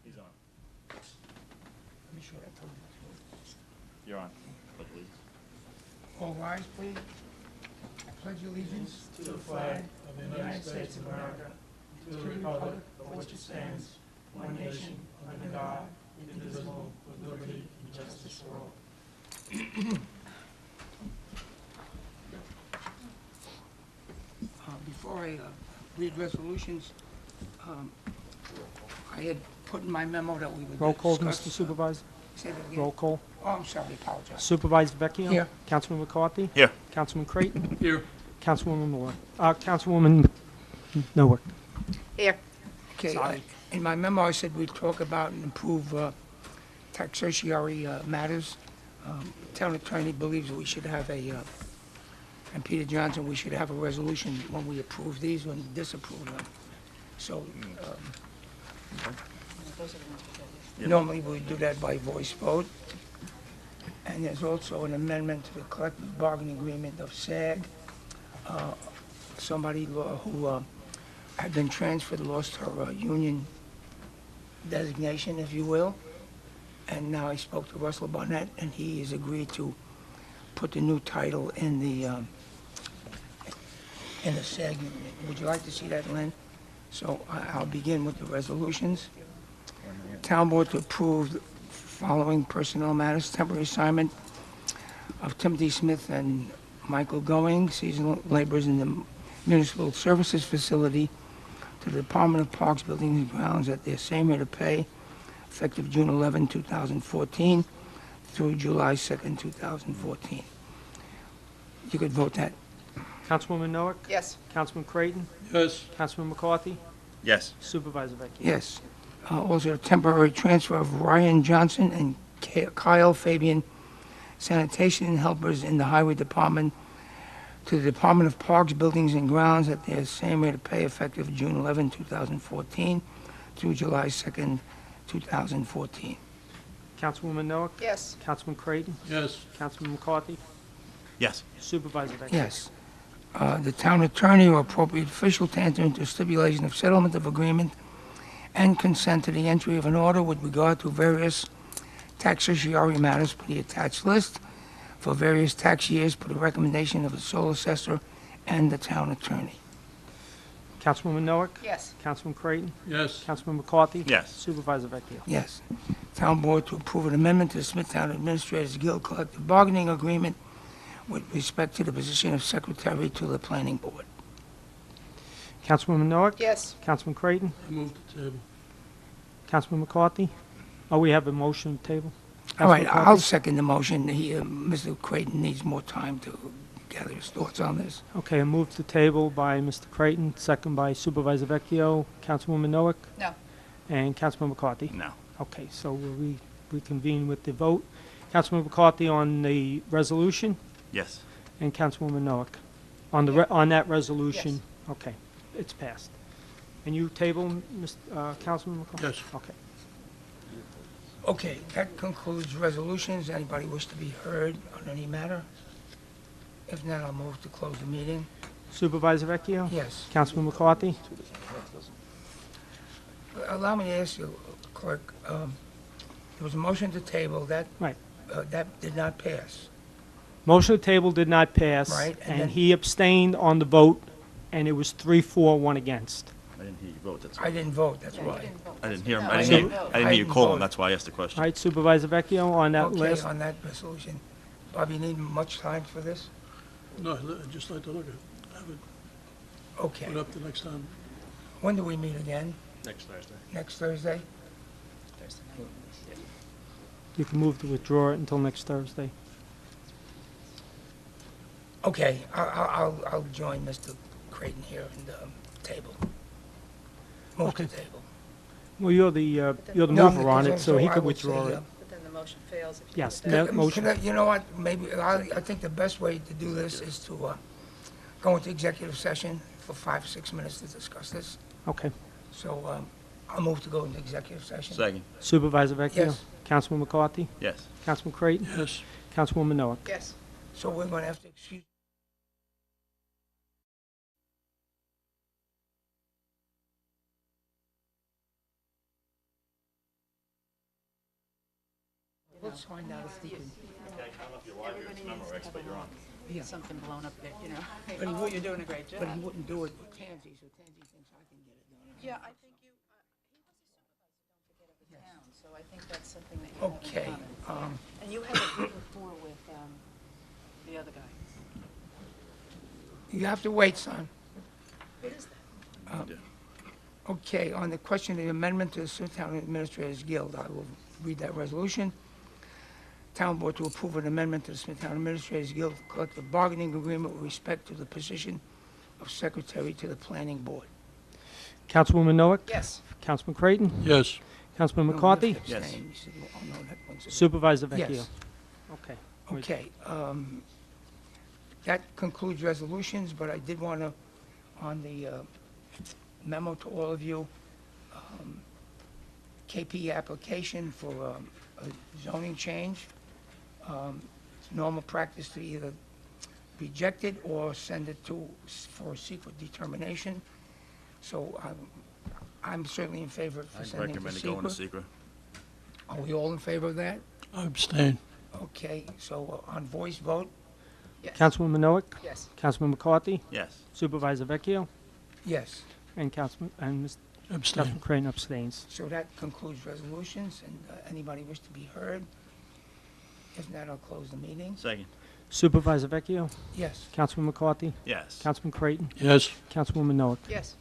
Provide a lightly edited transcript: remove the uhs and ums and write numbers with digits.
He's on. Let me show that to you. You're on. Pledge allegiance. All rise, please. I pledge allegiance to the flag of the United States of America, to the republic for which it stands, one nation, under God, indivisible, with liberty and justice for all. Before I read resolutions, I had put in my memo that we would Roll call, discuss, Mr. Supervisor. say that again? Roll call. Oh, I'm sorry, apologize. Supervisor Vecchio? Here. Councilman McCarthy? Here. Councilman Creighton? Here. Councilwoman Moore? Councilwoman Noack? Here. Okay, Sorry. in my memo, I said we'd talk about and improve taxatiary matters. Town attorney believes we should have and Peter Johnson, we should have a resolution when we approve these, when we disapprove them. So, Yep. normally we do that by voice vote. And there's also an amendment to the collective bargaining agreement of SAG. Somebody who had been transferred, lost her union designation, if you will. And now I spoke to Russell Barnett, and he has agreed to put the new title in the SAG union. Would you like to see that, Lynn? So I'll begin with the resolutions. Town Board to approve the following personnel matters: temporary assignment of Timothy Smith and Michael Going, seasonal laborers in the Municipal Services Facility, to the Department of Parks, Buildings and Grounds at their same rate of pay, effective June 11, 2014, through July 2nd, 2014. You could vote that. Councilwoman Noack? Yes. Councilman Creighton? Yes. Councilman McCarthy? Yes. Supervisor Vecchio? Yes. Also, a temporary transfer of Ryan Johnson and Kyle Fabian, sanitation helpers in the Highway Department, to the Department of Parks, Buildings and Grounds at their same rate of pay, effective June 11, 2014, through July 2nd, 2014. Councilwoman Noack? Yes. Councilman Creighton? Yes. Councilman McCarthy? Yes. Supervisor Vecchio? Yes. The town attorney or appropriate official to enter into stipulation of settlement of agreement and consent to the entry of an order with regard to various taxatiary matters per the attached list for various tax years per the recommendation of the sole assessor and the town attorney. Councilwoman Noack? Yes. Councilman Creighton? Yes. Councilman McCarthy? Yes. Supervisor Vecchio? Yes. Town Board to approve an amendment to the Smithtown Administrators Guild collective bargaining agreement with respect to the position of secretary to the planning board. Councilwoman Noack? Yes. Councilman Creighton? I move to table. Councilman McCarthy? Oh, we have a motion to table. All right, Councilman I'll McCarthy? second the motion. Mr. Creighton needs more time to gather his thoughts on this. Okay, a move to table by Mr. Creighton, second by Supervisor Vecchio. Councilwoman Noack? No. And Councilman McCarthy? No. Okay, so we'll reconvene with the vote. Councilman McCarthy on the resolution, Yes. and Councilwoman Noack on the on that resolution. Okay, it's passed. And you table, Councilman McCarthy? Yes. Okay. Okay, that concludes resolutions. Anybody wish to be heard on any matter? If not, I'll move to close the meeting. Supervisor Vecchio? Yes. Councilman McCarthy? Allow me to ask you, Clerk, there was a motion to table that, Right. that did not pass. Motion to table did not pass. Right, and then- And he abstained on the vote, and it was 3-4, 1 against. I didn't hear you vote, that's I why. didn't vote, that's why. I didn't hear him. No, I I didn't didn't hear, vote. I didn't hear you I call didn't him, that's why I asked the All question. right, Supervisor Vecchio on that Okay, last. on that resolution. Bob, you need much time for this? No, I'd just like to look at, have it Okay. put up the next time. When do we meet again? Next Thursday. Next Thursday? You can move to withdraw it until next Thursday. Okay, I'll join Mr. Creighton here in the table. Move to Okay. table. Well, you're the No, mover on it, so he I could would say, withdraw it. But then the motion fails if you Yes, do that. no- motion. You know what, maybe, I think the best way to do this is to go into executive session for 5, 6 minutes to discuss this. Okay. So I'll move to go into executive session. Second. Supervisor Vecchio? Yes. Councilman McCarthy? Yes. Councilman Creighton? Yes. Councilwoman Noack? Yes. So we're going to have to excuse Let's find out if we can, I don't know if you're live here, it's Memorex, but you're on. yeah. Something blown up there, you know. But he wouldn't- You're doing a great job. But he wouldn't do it with Tansy, so Tansy thinks I can get it done. Yeah, I think you, he was a supervisor, don't forget, of the town, so I think that's something that you have in Okay, common. And you have a good rapport with the other guy. you have to wait, son. What is that? Okay, on the question of the amendment to the Smithtown Administrators Guild, I will read that resolution. Town Board to approve an amendment to the Smithtown Administrators Guild collective bargaining agreement with respect to the position of secretary to the Planning Board. Councilwoman Noack? Yes. Councilman Creighton? Yes. Councilman No, you McCarthy? have to Yes. abstain. You said, oh, no, that one's a- Supervisor Vecchio? Yes. Okay. Okay, that concludes resolutions, but I did want to, on the memo to all of you, KP application for a zoning change. It's normal practice to either reject it or send it to, for a secret determination. So I'm certainly in favor of I'd sending to recommend it going to secret. secret. Are we all in favor of that? I abstain. Okay, so on voice vote, Yes. Councilwoman Noack? Yes. Councilman McCarthy? Yes. Supervisor Vecchio? yes. And Councilman Abstain. Creighton abstains. So that concludes resolutions, and anybody wish to be heard? If not, I'll close the meeting. Second. Supervisor Vecchio? Yes. Councilman McCarthy? Yes. Councilman Creighton? Yes. Councilwoman Noack? Yes.